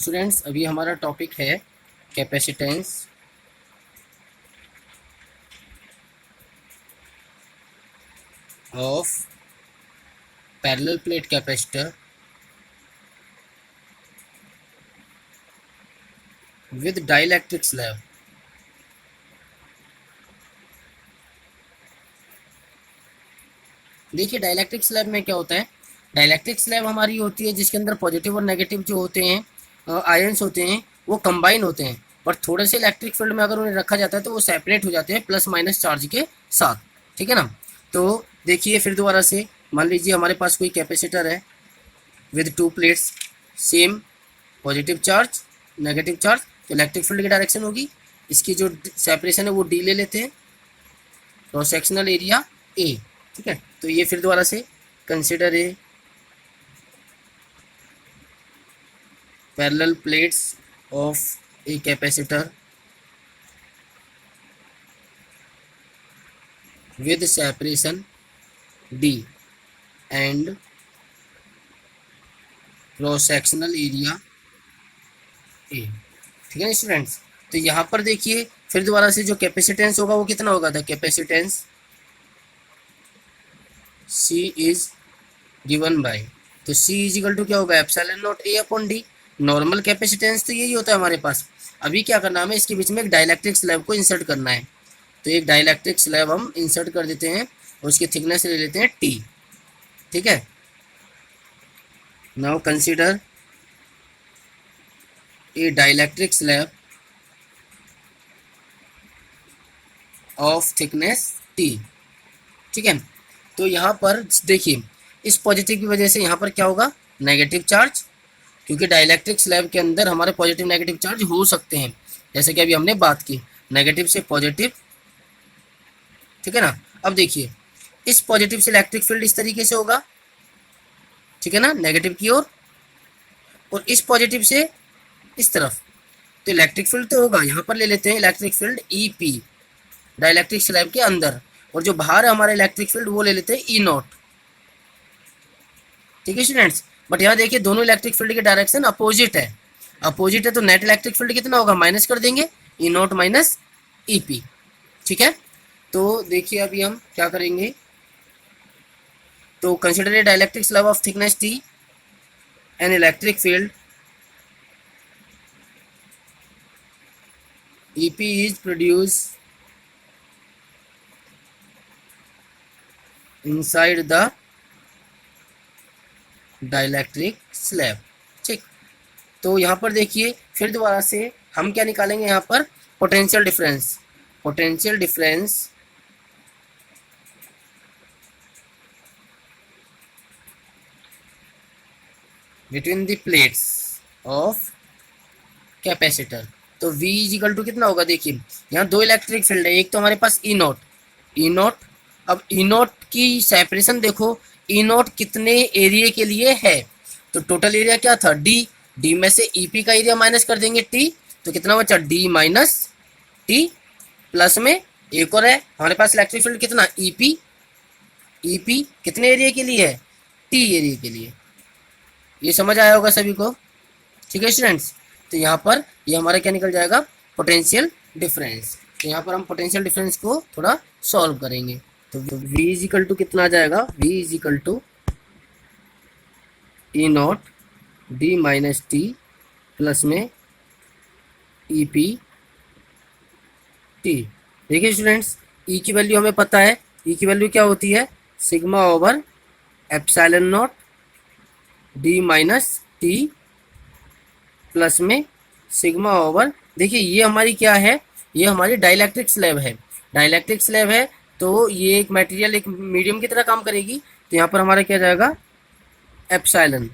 Students अभी हमारा topic है capacitance of parallel plate capacitor with dielectric slab. देखिए डाइलेक्ट्रिक स्लैब में क्या होता है। डाइलेक्ट्रिक स्लैब हमारी होती है जिसके अंदर पॉजिटिव और नेगेटिव जो होते हैं आयंस होते हैं वो कंबाइन होते हैं, पर थोड़े से इलेक्ट्रिक फील्ड में अगर उन्हें रखा जाता है तो वो सेपरेट हो जाते हैं प्लस माइनस चार्ज के साथ। ठीक है ना। तो देखिए फिर दोबारा से मान लीजिए हमारे पास कोई कैपेसिटर है with two plates, same positive charge negative charge, तो इलेक्ट्रिक फील्ड की डायरेक्शन होगी, इसकी जो सेपरेशन है वो डी ले लेते हैं, क्रॉस सेक्शनल एरिया ए। ठीक है, तो ये फिर दोबारा से consider a parallel plates of a capacitor with separation D and cross sectional area A। ठीक है ना स्टूडेंट्स। तो यहाँ पर देखिए फिर दोबारा से जो कैपेसिटेंस होगा वो कितना होगा, the capacitance C is given by, तो C इज इक्वल टू क्या होगा, epsilon not A upon D। Normal capacitance तो यही होता है हमारे पास। अभी क्या करना है, हमें इसके बीच में एक डाइलेक्ट्रिक स्लैब को इंसर्ट करना है, तो एक डाइलेक्ट्रिक स्लैब हम इंसर्ट कर देते हैं और उसकी थिकनेस ले लेते हैं T। ठीक है, now consider a dielectric slab of thickness T। ठीक है, तो यहाँ पर देखिए इस पॉजिटिव की वजह से यहाँ पर क्या होगा, नेगेटिव चार्ज, क्योंकि डाइलेक्ट्रिक स्लैब के अंदर हमारे पॉजिटिव नेगेटिव चार्ज हो सकते हैं, जैसे कि अभी हमने बात की नेगेटिव से पॉजिटिव। ठीक है ना। अब देखिए इस पॉजिटिव से इलेक्ट्रिक फील्ड इस तरीके से होगा, ठीक है ना, नेगेटिव की ओर, और इस पॉजिटिव से इस तरफ, तो इलेक्ट्रिक फील्ड तो होगा, यहाँ पर ले लेते हैं electric field E P dielectric slab के अंदर, और जो बाहर है हमारा इलेक्ट्रिक फील्ड वो ले लेते हैं ई नॉट। ठीक है स्टूडेंट्स, बट यहाँ देखिए दोनों इलेक्ट्रिक फील्ड की डायरेक्शन अपोजिट है, अपोजिट है तो नेट इलेक्ट्रिक फील्ड कितना होगा, माइनस कर देंगे ई नॉट माइनस ई पी। ठीक है, तो देखिए अभी हम क्या करेंगे, तो consider a dielectric slab of thickness T an electric field EP is produced inside the dielectric slab. ठीक, तो यहाँ पर देखिए फिर दोबारा से हम क्या निकालेंगे, यहाँ पर potential difference, potential difference between the plates of capacitor. तो V इज इक्वल टू कितना होगा, देखिए यहाँ दो इलेक्ट्रिक फील्ड है, एक तो हमारे पास ई नॉट, ई नॉट, अब ई नॉट की सेपरेशन देखो, ई नॉट कितने एरिया के लिए है, तो टोटल एरिया क्या था D, D में से EP का एरिया माइनस कर देंगे T, तो कितना बचा D माइनस T, प्लस में एक और है हमारे पास इलेक्ट्रिक फील्ड कितना EP, EP कितने एरिया के लिए है, T एरिया के लिए। ये समझ आया होगा सभी को। ठीक है स्टूडेंट्स, तो यहाँ पर ये हमारा क्या निकल जाएगा, पोटेंशियल डिफरेंस। तो यहाँ पर हम पोटेंशियल डिफरेंस को थोड़ा सॉल्व करेंगे, तो V इज इक्वल टू कितना आ जाएगा, V is equal to E naught D minus T plus में ई पी टी। देखिए स्टूडेंट्स E की वैल्यू हमें पता है, E की वैल्यू क्या होती है, sigma over epsilon not D minus T plus में सिग्मा ओवर, देखिए ये हमारी क्या है, ये हमारी डाइलेक्ट्रिक स्लैब है, डाइलेक्ट्रिक स्लैब है तो ये एक मटेरियल एक मीडियम की तरह काम करेगी, तो यहाँ पर हमारा क्या जाएगा एप्सिलॉन।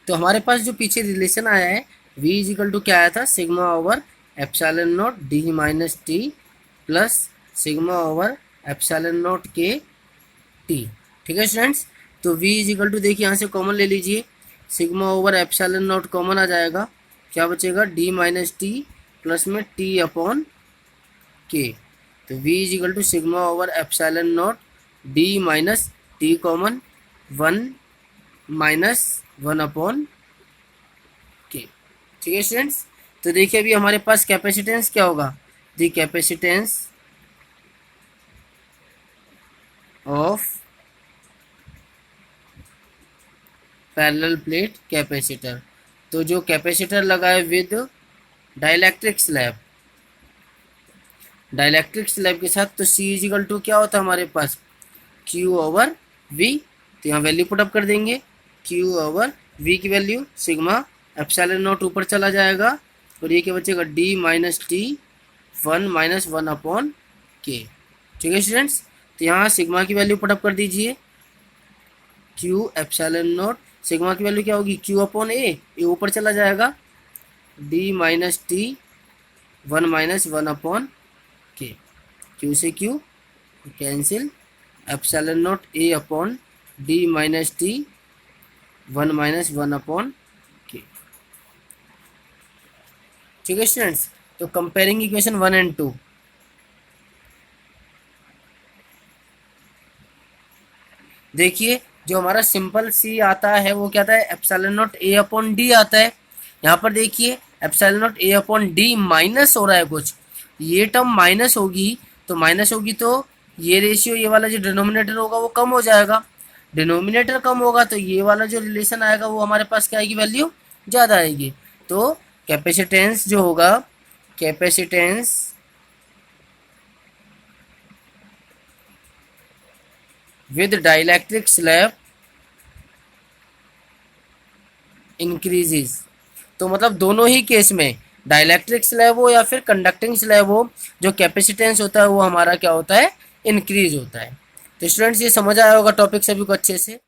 तो हमारे पास जो पीछे रिलेशन आया है V इज इक्वल टू क्या आया था, sigma over epsilon not D minus T plus sigma over epsilon not के टी। ठीक है स्टूडेंट्स, तो V इज इक्वल टू देखिए यहाँ से कॉमन ले लीजिए, sigma over epsilon not common आ जाएगा, क्या बचेगा D माइनस टी प्लस में T अपॉन के, तो V is equal to sigma over epsilon not D minus t common 1 minus 1 upon ठीक है स्टूडेंट्स। तो देखिए अभी हमारे पास कैपेसिटेंस क्या होगा, the capacitance of parallel plate capacitor. तो जो कैपेसिटर लगा है with dielectric slab, dielectric slab के साथ, तो सी इजिकल टू क्या होता है हमारे पास, क्यू ओवर वी। तो यहाँ वैल्यू पुटअप कर देंगे, क्यू ओवर वी की वैल्यू सिग्मा एप्सिलॉन नॉट ऊपर चला जाएगा और ये क्या बचेगा, डी माइनस टी 1 - 1 अपॉन के। ठीक है स्टूडेंट्स। तो यहाँ सिग्मा की वैल्यू पुटअप कर दीजिए, क्यू एप्सिलॉन नॉट, सिग्मा की वैल्यू क्या होगी, क्यू अपॉन ए, ये ऊपर चला जाएगा, डी माइनस टी 1 - 1 अपॉन के। क्यू से Q cancel, epsilon not a upon D minus T 1 - 1 upon के। ठीक है स्टूडेंट्स। तो कंपेयरिंग इक्वेशन 1 एंड 2, देखिए जो हमारा सिंपल सी आता है वो क्या आता है, epsilon not a upon D आता है। यहाँ पर देखिए epsilon not a upon D minus हो रहा है कुछ, ये टर्म माइनस होगी, तो माइनस होगी तो ये रेशियो, ये वाला जो डिनोमिनेटर होगा वो कम हो जाएगा, डिनोमिनेटर कम होगा तो ये वाला जो रिलेशन आएगा वो हमारे पास क्या आएगी, वैल्यू ज़्यादा आएगी। तो कैपेसिटेंस जो होगा, capacitance with dielectric slab increases. तो मतलब दोनों ही केस में, डाइलेक्ट्रिक स्लैब हो या फिर कंडक्टिंग स्लैब हो, जो कैपेसिटेंस होता है वो हमारा क्या होता है, इंक्रीज होता है। तो स्टूडेंट्स ये समझ आया होगा टॉपिक सभी को अच्छे से।